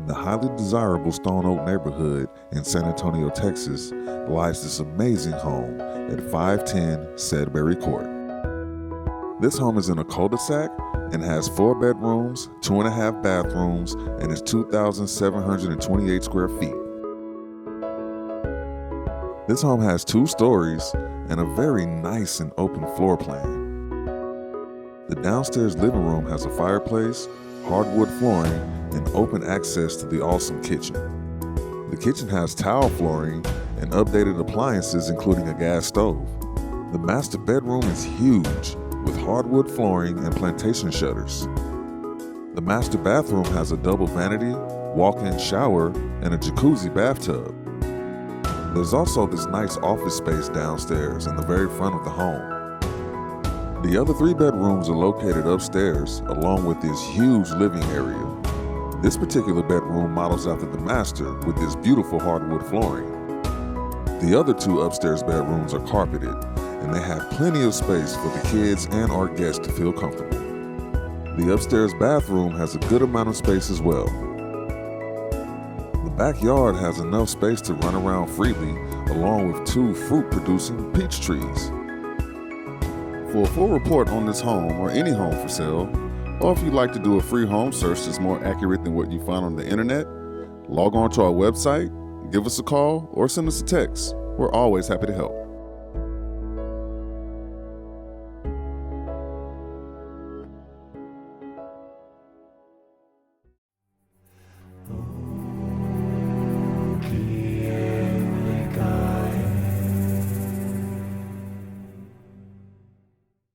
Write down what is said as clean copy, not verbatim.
In the highly desirable Stone Oak neighborhood in San Antonio, Texas, lies this amazing home at 510 Sedberry Court. This home is in a cul-de-sac and has 4 bedrooms, 2.5 bathrooms, and is 2,728 square feet. This home has 2 stories and a very nice and open floor plan. The downstairs living room has a fireplace, hardwood flooring, and open access to the awesome kitchen. The kitchen has tile flooring and updated appliances, including a gas stove. The master bedroom is huge, with hardwood flooring and plantation shutters. The master bathroom has a double vanity, walk-in shower, and a jacuzzi bathtub. There's also this nice office space downstairs in the very front of the home. The other 3 bedrooms are located upstairs, along with this huge living area. This particular bedroom models after the master with this beautiful hardwood flooring. The other 2 upstairs bedrooms are carpeted, and they have plenty of space for the kids and our guests to feel comfortable. The upstairs bathroom has a good amount of space as well. The backyard has enough space to run around freely, along with 2 fruit-producing peach trees. For a full report on this home or any home for sale, or if you'd like to do a free home search that's more accurate than what you find on the internet, log on to our website, give us a call, or send us a text. We're always happy to help.